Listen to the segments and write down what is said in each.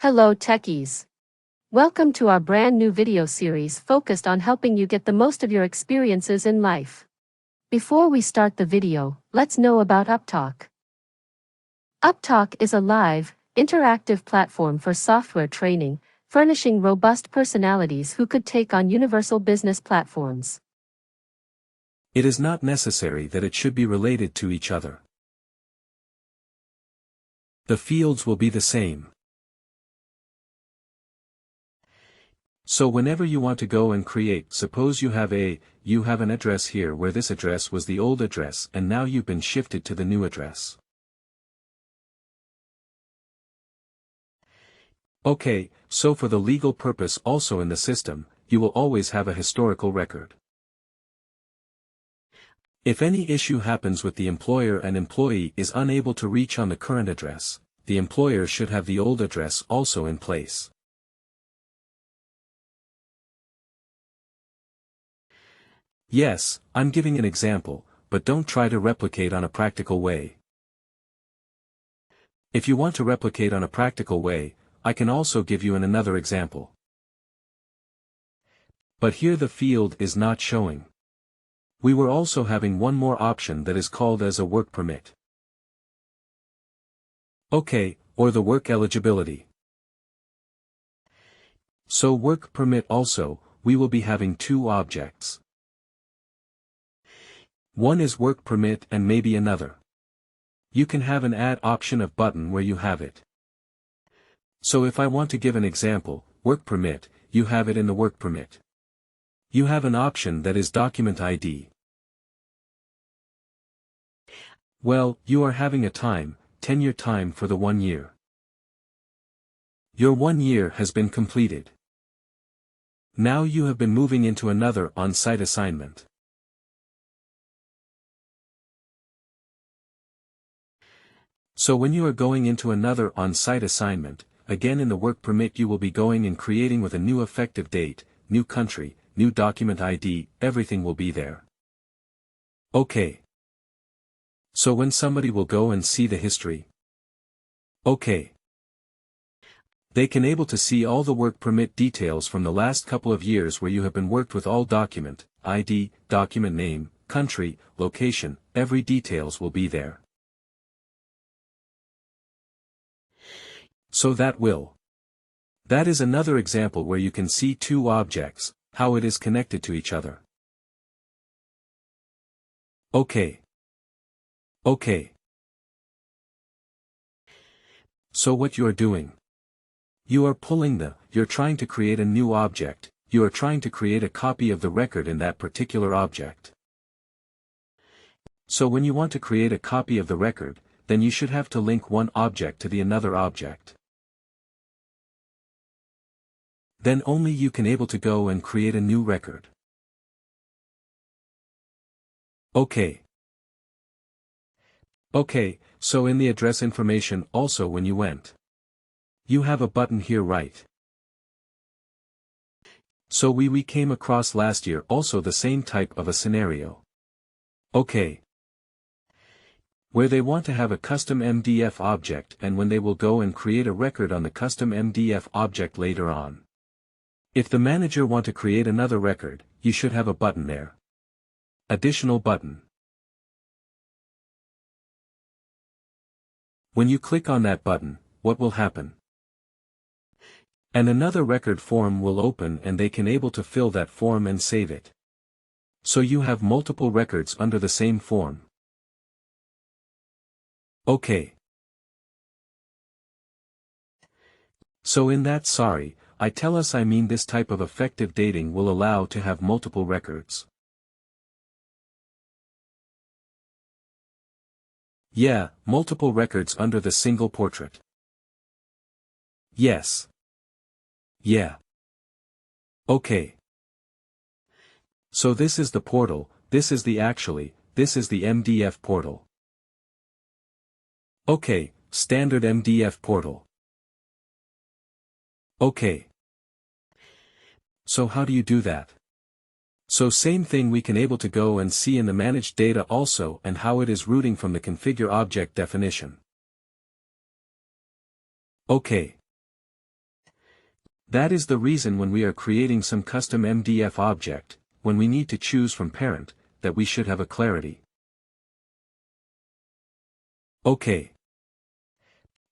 Hello techies. Welcome to our brand new video series focused on helping you get the most of your experiences in life. Before we start the video, let's know about Upptalk. Upptalk is a live, interactive platform for software training, furnishing robust personalities who could take on universal business platforms. It is not necessary that it should be related to each other. The fields will be the same. So whenever you want to go and create, suppose you have an address here where this address was the old address and now you've been shifted to the new address. Okay, so for the legal purpose also in the system, you will always have a historical record. If any issue happens with the employer and employee is unable to reach on the current address, the employer should have the old address also in place. Yes, I'm giving an example, but don't try to replicate on a practical way. If you want to replicate on a practical way, I can also give you another example. But here the field is not showing. We were also having one more option that is called as a work permit. Okay, or the work eligibility. So work permit also, we will be having two objects. One is work permit and maybe another. You can have an add option of button where you have it. So if I want to give an example, work permit, you have it in the work permit. You have an option that is document ID. Well, you are having a tenure time for the 1 year. Your 1 year has been completed. Now you have been moving into another on-site assignment. So when you are going into another on-site assignment, again in the work permit you will be going and creating with a new effective date, new country, new document ID, everything will be there. Okay. So when somebody will go and see the history. Okay. They can able to see all the work permit details from the last couple of years where you have been worked with all document, ID, document name, country, location, every details will be there. So that is another example where you can see two objects, how it is connected to each other. Okay. Okay. So what you are doing? You are you're trying to create a new object, you are trying to create a copy of the record in that particular object. So when you want to create a copy of the record, then you should have to link one object to the another object. Then only you can able to go and create a new record. Okay. Okay, so in the address information also when you went. You have a button here, right? So we came across last year also the same type of a scenario. Okay. Where they want to have a custom MDF object and when they will go and create a record on the custom MDF object later on. If the manager want to create another record, you should have a button there. Additional button. When you click on that button, what will happen? And another record form will open and they can able to fill that form and save it. So you have multiple records under the same form. Okay. So in that I mean this type of effective dating will allow to have multiple records. Yeah, multiple records under the single portrait. Yes. Yeah. Okay. So this is the portal, this is the MDF portal. Okay, standard MDF portal. Okay. So how do you do that? So same thing we can able to go and see in the managed data also and how it is routing from the configure object definition. Okay. That is the reason when we are creating some custom MDF object, when we need to choose from parent, that we should have a clarity. Okay.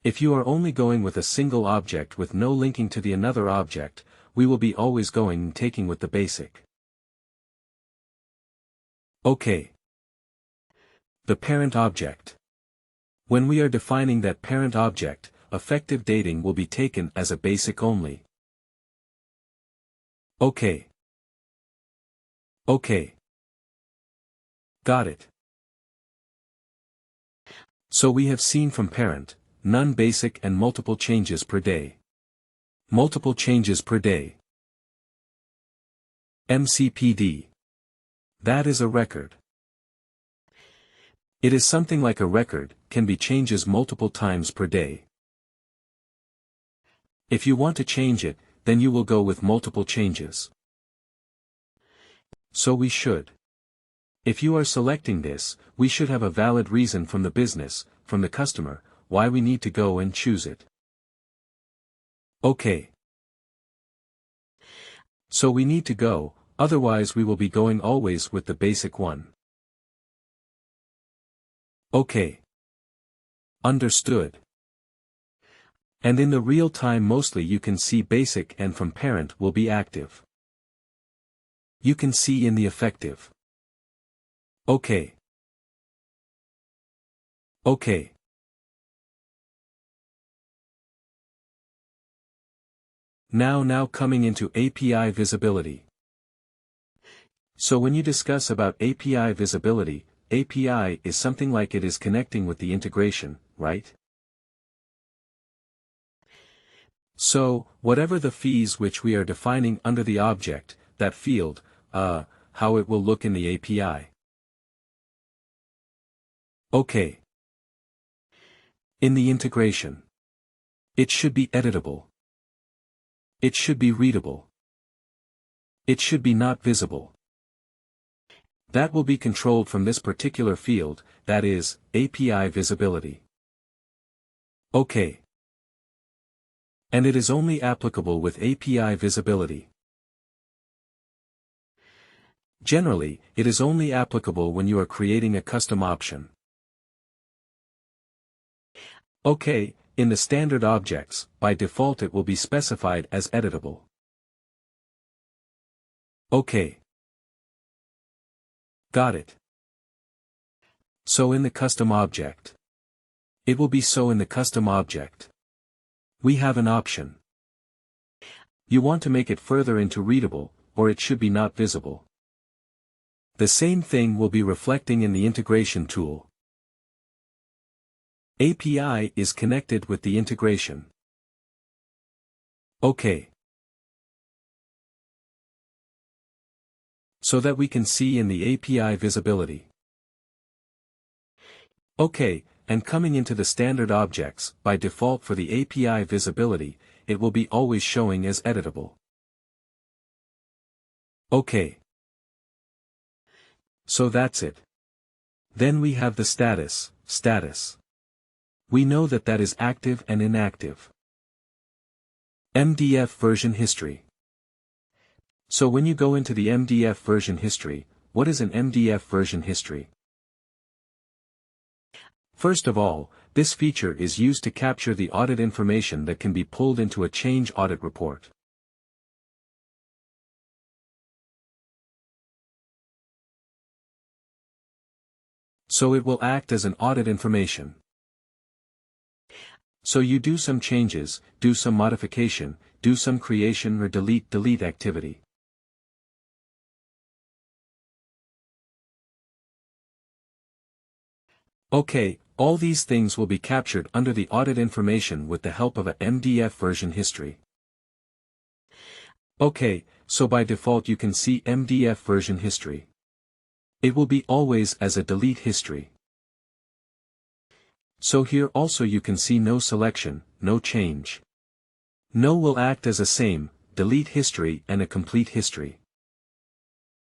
If you are only going with a single object with no linking to the another object, we will be always going and taking with the basic. Okay. The parent object. When we are defining that parent object, effective dating will be taken as a basic only. Okay. Okay. Got it. So we have seen from parent, none basic and multiple changes per day. Multiple changes per day. MCPD. That is a record. It is something like a record, can be changes multiple times per day. If you want to change it, then you will go with multiple changes. So we should. If you are selecting this, we should have a valid reason from the business, from the customer, why we need to go and choose it. Okay. So we need to go, otherwise we will be going always with the basic one. Okay. Understood. And in the real time mostly you can see basic and from parent will be active. You can see in the effective. Okay. Okay. Now coming into API visibility. So when you discuss about API visibility, API is something like it is connecting with the integration, right? So, whatever the fees which we are defining under the object, that field, how it will look in the API. Okay. In the integration. It should be editable. It should be readable. It should be not visible. That will be controlled from this particular field, that is, API visibility. Okay. And it is only applicable with API visibility. Generally, it is only applicable when you are creating a custom option. Okay, in the standard objects, by default it will be specified as editable. Okay. Got it. So in the custom object. It will be so in the custom object. We have an option. You want to make it further into readable, or it should be not visible. The same thing will be reflecting in the integration tool. API is connected with the integration. Okay. So that we can see in the API visibility. Okay, and coming into the standard objects, by default for the API visibility, it will be always showing as editable. Okay. So that's it. Then we have the status. We know that that is active and inactive. MDF version history. So when you go into the MDF version history, what is an MDF version history? First of all, this feature is used to capture the audit information that can be pulled into a change audit report. So it will act as an audit information. So you do some changes, do some modification, do some creation or delete activity. Okay, all these things will be captured under the audit information with the help of a MDF version history. Okay, so by default you can see MDF version history. It will be always as a delete history. So here also you can see no selection, no change. No will act as a same, delete history and a complete history.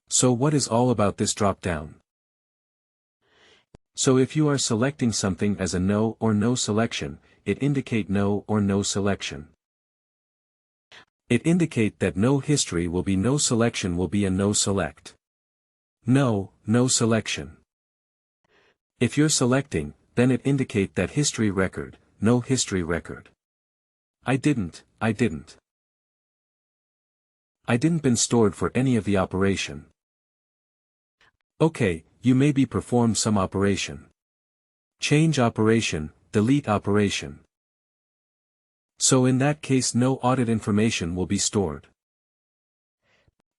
So what is all about this drop-down? So if you are selecting something as a no or no selection, it indicate no or no selection. It indicate that no history will be no selection will be a no select. No selection. If you're selecting, then it indicate that history record, no history record. I didn't been stored for any of the operation. Okay, you may be performed some operation. Change operation, delete operation. So in that case no audit information will be stored.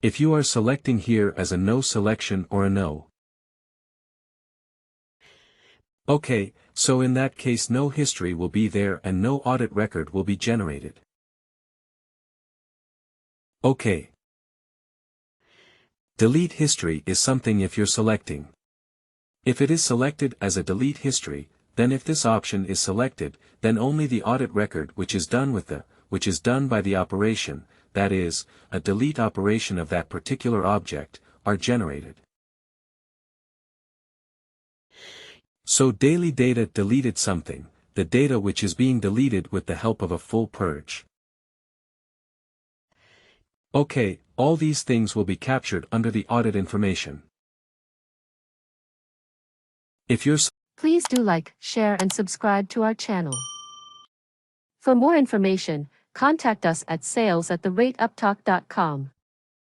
If you are selecting here as a no selection or a no. Okay, so in that case no history will be there and no audit record will be generated. Okay. Delete history is something if you're selecting. If it is selected as a delete history, then if this option is selected, then only the audit record which is done by the operation, that is, a delete operation of that particular object, are generated. So daily data deleted something, the data which is being deleted with the help of a full purge. Okay, all these things will be captured under the audit information. If you're Please do like, share and subscribe to our channel. For more information, contact us at sales@upptalk.com.